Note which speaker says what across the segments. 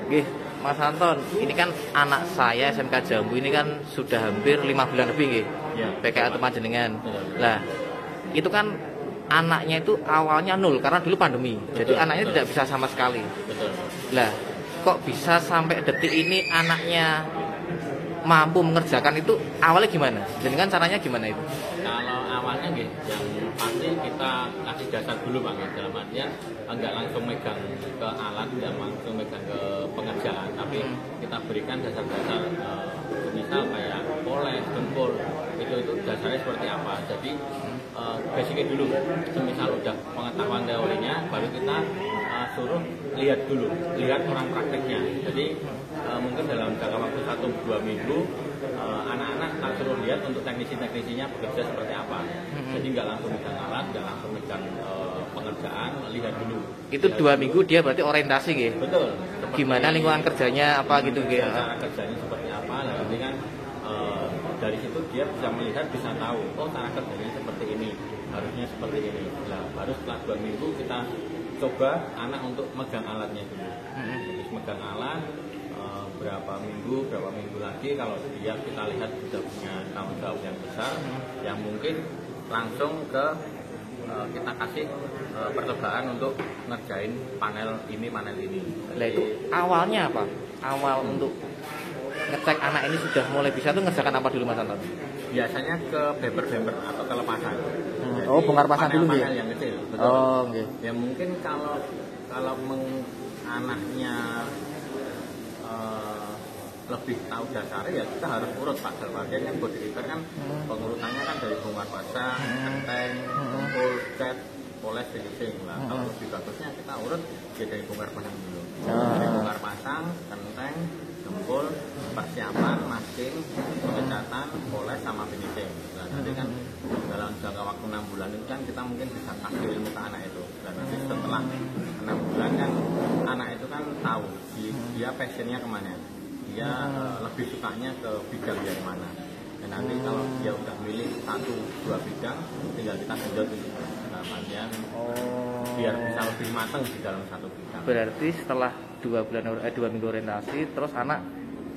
Speaker 1: Nggih, Mas Anton, ini kan anak saya SMK Jambu ini kan sudah hampir 5 bulan lebih nggih.
Speaker 2: Ya,
Speaker 1: PKA Teman Jenengan. Lah, itu kan anaknya itu awalnya nol karena dulu pandemi. Jadi anaknya tidak bisa sama sekali.
Speaker 2: betul.
Speaker 1: Lah, kok bisa sampai detik ini anaknya mampu mengerjakan itu awalnya gimana? Jenengan caranya gimana itu?
Speaker 2: Kalau awalnya nggih, yang pasti kita kasih dasar dulu Pak, nggih. Dalam artian enggak langsung megang ke alat, enggak langsung megang ke pengerjaan, tapi kita berikan dasar-dasar misal kayak poles, dengkul, itu dasarnya seperti apa. Jadi basicnya dulu, semisal udah pengetahuan teorinya, baru kita suruh lihat dulu, lihat orang prakteknya. Jadi mungkin dalam jangka waktu 1-2 minggu anak-anak kita suruh lihat untuk teknisi-teknisinya bekerja seperti apa. Jadi nggak langsung megang alat, nggak langsung megang pengerjaan, lihat dulu.
Speaker 1: Itu 2 minggu dia berarti orientasi nggih.
Speaker 2: Betul.
Speaker 1: Gimana lingkungan kerjanya apa gitu nggih.
Speaker 2: Cara kerjanya seperti apa, nah nanti kan dari situ dia bisa melihat, bisa tahu, oh cara kerjanya seperti ini, harusnya seperti ini. Nah, baru setelah 2 minggu kita coba anak untuk megang alatnya dulu. Terus megang alat berapa minggu lagi kalau dia kita lihat sudah punya tanggung jawab yang besar, yang mungkin langsung ke kita kasih percobaan untuk ngerjain panel ini.
Speaker 1: Lah itu awalnya apa? Awal untuk ngecek anak ini sudah mulai bisa tuh ngerjakan apa dulu Mas Anton?
Speaker 2: Biasanya ke bemper atau kelepasan.
Speaker 1: Oh, bongkar pasang dulu nggih.
Speaker 2: Panel yang kecil, betul.
Speaker 1: Oh, nggih.
Speaker 2: Ya mungkin kalau anaknya lebih tahu dasarnya ya kita harus urut Pak. Dalam artian kan body repair kan pengurutannya kan dari bongkar pasang, genteng, dengkul, cat, poles, finishing lah. Kalau lebih bagusnya kita urut ya dari bongkar pasang dulu. Dari bongkar pasang, genteng, dengkul, persiapan, masking, pengecatan, poles sama finishing. Nah, nanti kan dalam jangka waktu 6 bulan itu kan kita mungkin bisa kasih ilmu ke anak itu. Dan nanti setelah 6 bulan kan anak itu kan tahu dia passionnya kemana. Dia lebih sukanya ke bidang yang mana. Dan nanti kalau dia udah milih 1-2 bidang, tinggal kita genjot itu. Biar bisa lebih matang di dalam satu bidang.
Speaker 1: Berarti setelah 2 minggu orientasi, terus anak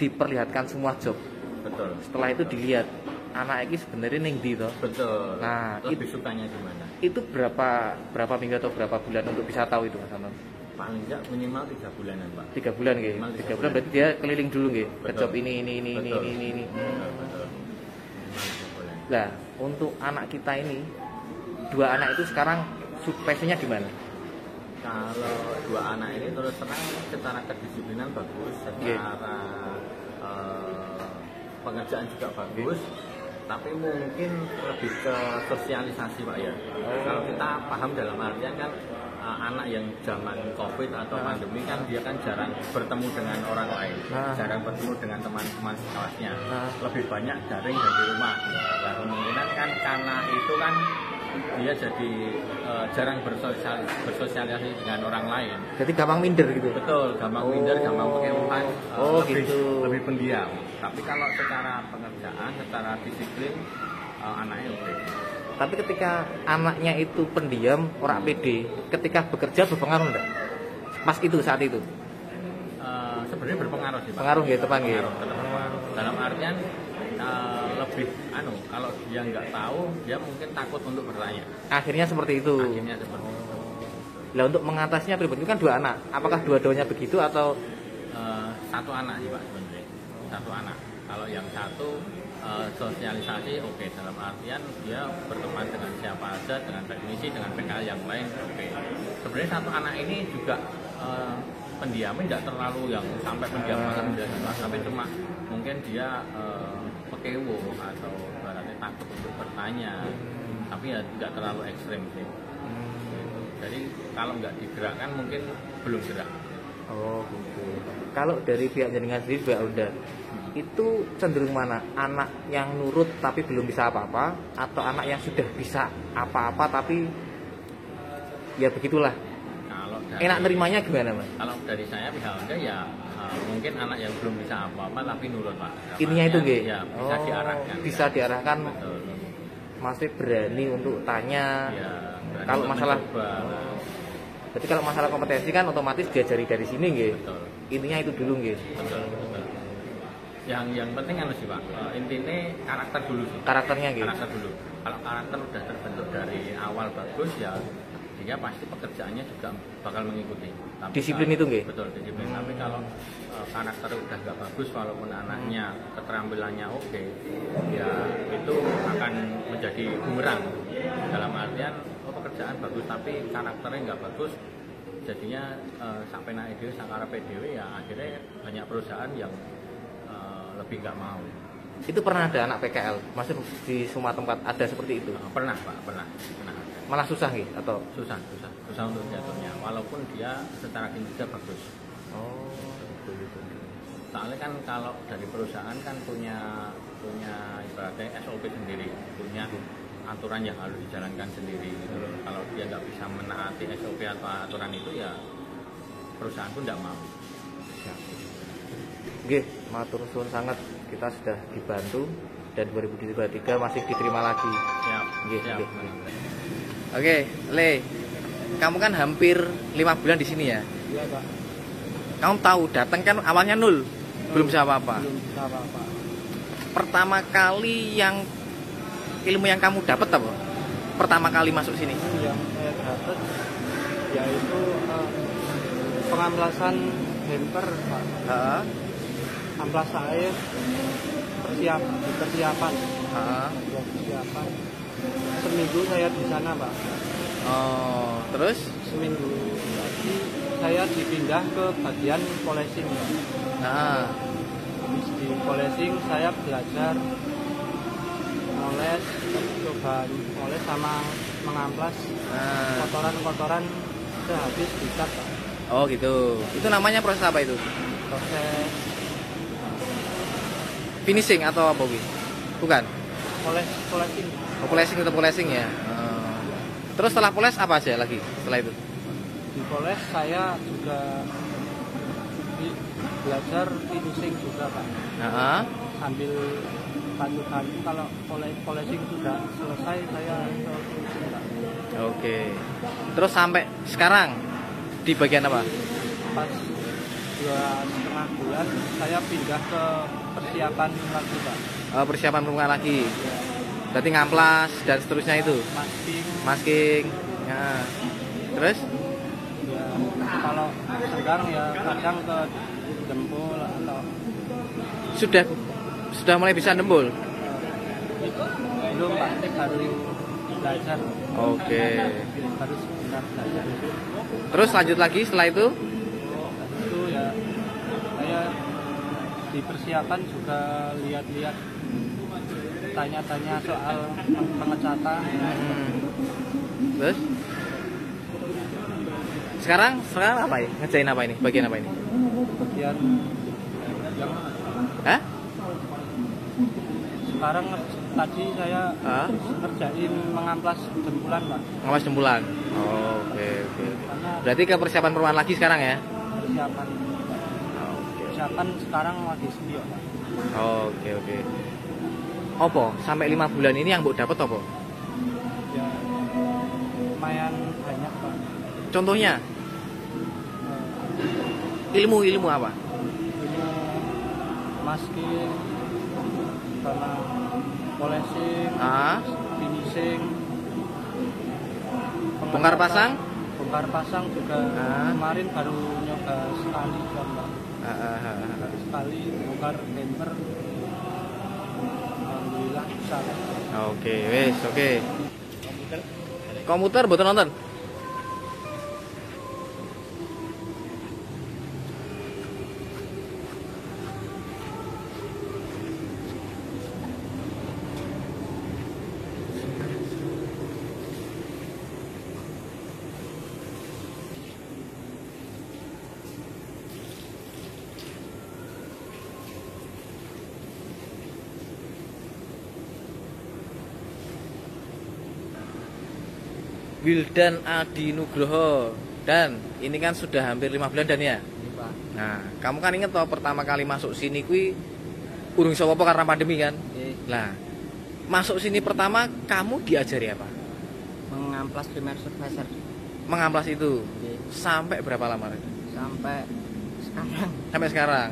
Speaker 1: diperlihatkan semua job.
Speaker 2: Betul.
Speaker 1: Setelah itu dilihat anak ini sebenarnya ning ndi toh?
Speaker 2: Betul.
Speaker 1: Nah,
Speaker 2: lebih sukanya gimana?
Speaker 1: Itu berapa minggu atau berapa bulan untuk bisa tahu itu Mas Anton?
Speaker 2: Paling enggak minimal 3 bulanan Pak.
Speaker 1: 3 bulan nggih. 3 bulan berarti dia keliling dulu nggih ke job ini.
Speaker 2: Betul. Betul.
Speaker 1: Nah, untuk anak kita ini 2 anak itu sekarang passionnya gimana?
Speaker 2: Kalau 2 anak ini terus terang secara kedisiplinan bagus, secara pengerjaan juga bagus, tapi mungkin lebih ke sosialisasi Pak ya. Kalau kita paham dalam artian kan anak yang zaman COVID atau pandemi kan dia kan jarang bertemu dengan orang lain, jarang bertemu dengan teman-teman sekelasnya, lebih banyak daring dan di rumah. Nah, kemungkinan kan karena itu kan dia jadi jarang bersosialisasi dengan orang lain.
Speaker 1: Jadi gampang minder gitu.
Speaker 2: Betul, gampang minder, gampang pakai umpan, lebih pendiam. Tapi kalau secara pengerjaan, secara disiplin anaknya oke.
Speaker 1: Tapi ketika anaknya itu pendiam, orang pede, ketika bekerja berpengaruh enggak? Pas itu saat itu?
Speaker 2: Sebenarnya berpengaruh sih Pak.
Speaker 1: Pengaruh gitu Pak nggih.
Speaker 2: Dalam artian lebih kalau dia nggak tahu, dia mungkin takut untuk bertanya.
Speaker 1: Akhirnya seperti itu.
Speaker 2: Akhirnya seperti itu.
Speaker 1: Lah untuk mengatasinya pribadi kan 2 anak. Apakah dua-duanya begitu atau
Speaker 2: 1 anak sih Pak sebenarnya. 1 anak. Kalau yang 1 sosialisasi oke, dalam artian dia berteman dengan siapa aja, dengan teknisi, dengan PKL yang lain oke. Sebenarnya 1 anak ini juga pendiamnya tidak terlalu yang sampai pendiam banget, tapi cuma mungkin dia pekewo atau berarti takut untuk bertanya, tapi ya tidak terlalu ekstrim sih. Jadi kalau nggak digerakkan mungkin belum gerak.
Speaker 1: Oh gitu. Kalau dari pihak jenengan sendiri Mbak Unda, itu cenderung mana? Anak yang nurut tapi belum bisa apa-apa, atau anak yang sudah bisa apa-apa tapi ya begitulah? Enak nerimanya gimana Mas?
Speaker 2: Kalau dari saya pihak Anda ya mungkin anak yang belum bisa apa-apa tapi nurut Pak.
Speaker 1: Ininya itu nggih.
Speaker 2: Ya, bisa diarahkan.
Speaker 1: Bisa diarahkan.
Speaker 2: Betul.
Speaker 1: Masih berani untuk tanya.
Speaker 2: Ya,
Speaker 1: kalau masalah
Speaker 2: mencoba.
Speaker 1: Berarti kalau masalah kompetensi kan otomatis diajari dari sini nggih.
Speaker 2: Betul.
Speaker 1: intinya itu dulu nggih.
Speaker 2: Betul. Yang penting kan sih Pak, intinya karakter dulu sih.
Speaker 1: Karakternya nggih.
Speaker 2: Karakter dulu. Kalau karakter udah terbentuk dari awal bagus ya dia pasti pekerjaannya juga bakal mengikuti. Tapi
Speaker 1: Disiplin
Speaker 2: kalau,
Speaker 1: itu nggih.
Speaker 2: Betul, disiplin. Tapi kalau karakter udah nggak bagus walaupun anaknya keterampilannya oke, ya itu akan menjadi bumerang. Dalam artian pekerjaan bagus tapi karakternya nggak bagus, jadinya sampai naik dewe sakara PDW ya akhirnya banyak perusahaan yang lebih nggak mau.
Speaker 1: Itu pernah ada anak PKL, maksud di semua tempat ada seperti itu?
Speaker 2: Pernah Pak, pernah.
Speaker 1: Malah susah nggih atau
Speaker 2: Susah untuk jatuhnya, walaupun dia secara kinerja bagus.
Speaker 1: oh betul.
Speaker 2: Soalnya kan kalau dari perusahaan kan punya ibaratnya SOP sendiri, punya aturan yang harus dijalankan sendiri gitu loh. Kalau dia nggak bisa menaati SOP atau aturan itu ya perusahaan pun nggak mau.
Speaker 1: Nggih, matur suwun sangat. Kita sudah dibantu dan 2023 masih diterima lagi.
Speaker 2: Siap.
Speaker 1: Nggih,
Speaker 2: Siap.
Speaker 1: nggih. Oke, Le. Kamu kan hampir 5 bulan di sini ya?
Speaker 3: Iya Pak.
Speaker 1: Kamu tahu datang kan awalnya nol, belum bisa apa-apa.
Speaker 3: Belum bisa apa-apa.
Speaker 1: Pertama kali yang ilmu yang kamu dapat apa? Pertama kali masuk sini.
Speaker 3: Yang saya dapat yaitu pengamplasan bumper Pak.
Speaker 1: Heeh.
Speaker 3: Amplas air persiapan.
Speaker 1: Heeh.
Speaker 3: Persiapan. Seminggu saya di sana Pak.
Speaker 1: Oh, terus
Speaker 3: Seminggu lagi saya dipindah ke bagian polishing.
Speaker 1: nah,
Speaker 3: Habis di polishing saya belajar moles, coba moles sama mengamplas
Speaker 1: nah.
Speaker 3: kotoran-kotoran sehabis dicat Pak.
Speaker 1: Oh gitu. Itu namanya proses apa itu?
Speaker 3: Proses
Speaker 1: Finishing atau apa gitu? Bukan.
Speaker 3: polishing.
Speaker 1: Oh, polishing atau polishing ya. Terus setelah poles apa aja lagi setelah itu?
Speaker 3: Di poles saya juga belajar finishing juga Pak.
Speaker 1: Nah,
Speaker 3: Sambil lanjut kalau polishing sudah selesai saya ke finishing Pak.
Speaker 1: oke. Terus sampai sekarang di bagian apa?
Speaker 3: Pas 2,5 bulan saya pindah ke persiapan lagi Pak.
Speaker 1: Persiapan rumah lagi.
Speaker 3: Ya,
Speaker 1: Berarti ngamplas dan seterusnya itu.
Speaker 3: masking.
Speaker 1: Masking. Nah. Terus?
Speaker 3: Ya, kalau sedang ya kadang ke jempol atau
Speaker 1: Sudah mulai bisa nembul.
Speaker 3: belum Pak, baru belajar.
Speaker 1: Oke.
Speaker 3: Baru sebentar belajar.
Speaker 1: Terus lanjut lagi setelah itu?
Speaker 3: Itu ya saya di persiapan juga lihat-lihat, tanya-tanya soal pengecatan.
Speaker 1: Terus? Sekarang apa ya? Ngerjain apa ini? Bagian apa ini?
Speaker 3: Bagian yang
Speaker 1: Hah?
Speaker 3: sekarang tadi saya
Speaker 1: Hah?
Speaker 3: ngerjain mengamplas jempulan Pak.
Speaker 1: Ngawas jempulan. Oke.
Speaker 3: Karena
Speaker 1: Berarti ke persiapan perumahan lagi sekarang ya?
Speaker 3: persiapan persiapan sekarang lagi studio Pak.
Speaker 1: Oke. Apa? Sampai 5 bulan ini yang Mbok dapat apa?
Speaker 3: Ya lumayan banyak Pak.
Speaker 1: Contohnya ilmu apa?
Speaker 3: Ini masking sama polishing, finishing,
Speaker 1: Bongkar pasang?
Speaker 3: bongkar pasang juga kemarin baru nyoba sekali Pak. Sekali bongkar bumper, alhamdulillah bisa.
Speaker 1: Oke. Komputer boten nonton? Wildan Adi Nugroho. Dan ini kan sudah hampir 5 bulan dan ya. Nah, kamu kan inget toh pertama kali masuk sini kui urung iso apa karena pandemi kan. Lah, masuk sini pertama kamu diajari apa?
Speaker 3: Mengamplas primer surfacer
Speaker 1: Mengamplas itu. Sampai berapa lama?
Speaker 3: sampai sekarang.
Speaker 1: Sampai sekarang.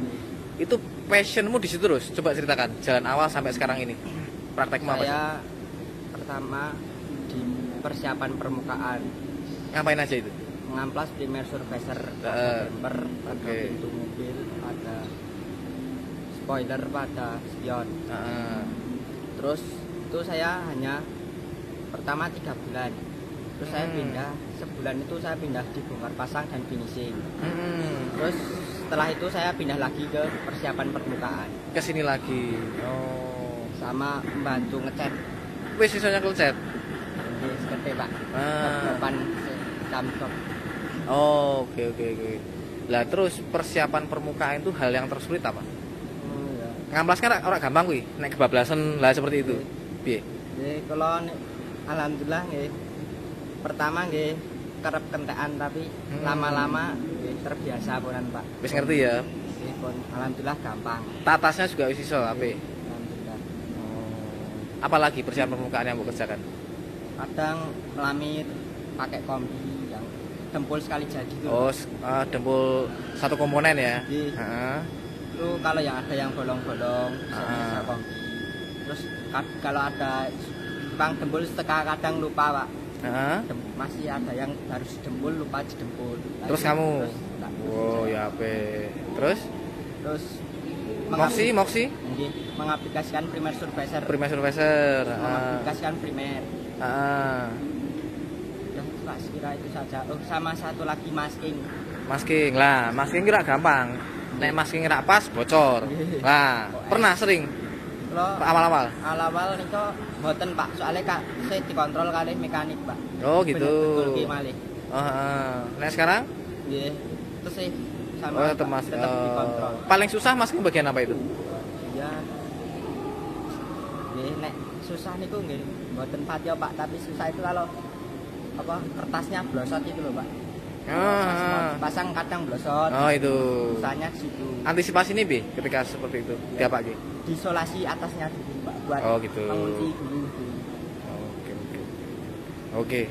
Speaker 1: Itu passionmu di situ terus. Coba ceritakan jalan awal sampai sekarang ini. Praktekmu apa sih?
Speaker 3: Saya pertama di persiapan permukaan,
Speaker 1: Ngapain aja itu?
Speaker 3: ngamplas primer surfacer, bumper, pada
Speaker 1: Oke.
Speaker 3: pintu mobil, pada spoiler, pada spion. Terus itu saya hanya pertama 3 bulan. Terus saya pindah, sebulan itu saya pindah di bongkar pasang dan finishing. Terus setelah itu saya pindah lagi ke persiapan permukaan.
Speaker 1: Kesini lagi. Oh.
Speaker 3: Sama membantu ngecat.
Speaker 1: Wis sisanya ngecat.
Speaker 3: Di seketik Pak. Depan camcok.
Speaker 1: Oh, oke. Lah terus persiapan permukaan itu hal yang tersulit apa?
Speaker 3: Ya.
Speaker 1: Ngamplas kan ora gampang kuwi, nek kebablasan lah seperti itu. Piye?
Speaker 3: Jadi kalau alhamdulillah nggih. Pertama nggih kerep kentekan tapi lama-lama nggih terbiasa punan Pak.
Speaker 1: Wis ngerti ya.
Speaker 3: Nggih pun alhamdulillah gampang.
Speaker 1: Tatasnya juga wis iso apik.
Speaker 3: Alhamdulillah.
Speaker 1: Apalagi persiapan permukaan yang mbok kerjakan?
Speaker 3: Kadang melamit pakai kombi yang dempul sekali jadi tuh.
Speaker 1: Oh, dempul satu komponen ya.
Speaker 3: Iya.
Speaker 1: Heeh.
Speaker 3: Itu kalau yang ada yang bolong-bolong bisa kombi. Terus kalau ada bang dempul setengah kadang lupa Pak.
Speaker 1: Heeh.
Speaker 3: Masih ada yang harus dempul lupa dempul.
Speaker 1: Terus kamu? Wow, ya apik. Terus Moxi?
Speaker 3: Nggih, mengaplikasikan primer surfacer.
Speaker 1: Primer surfacer.
Speaker 3: Mengaplikasikan primer.
Speaker 1: Heeh.
Speaker 3: Udah Pak, sekira itu saja. Oh, sama satu lagi masking.
Speaker 1: Masking lah, masking kira gampang. Nek masking rak pas bocor. Lah, pernah sering
Speaker 3: Kalau
Speaker 1: awal-awal.
Speaker 3: awal niku mboten Pak, soalnya Kak saya dikontrol kali mekanik Pak.
Speaker 1: Oh, gitu.
Speaker 3: Betul ki malih.
Speaker 1: Oh, heeh. Nek sekarang?
Speaker 3: Nggih. Terus sih sama
Speaker 1: Oh, tetap
Speaker 3: Pak, tetap dikontrol.
Speaker 1: Paling susah masking bagian apa itu?
Speaker 3: Ya. Nggih, nek susah niku nggih mboten patio Pak, tapi susah itu kalau apa kertasnya blosot itu loh Pak. Pasang kadang blosot.
Speaker 1: Oh, itu.
Speaker 3: Susahnya di situ.
Speaker 1: Antisipasi nih, Bi, ketika seperti itu. Diapake?
Speaker 3: Diisolasi atasnya dulu Pak buat
Speaker 1: Oh, gitu.
Speaker 3: mengunci dulu.
Speaker 1: Oke.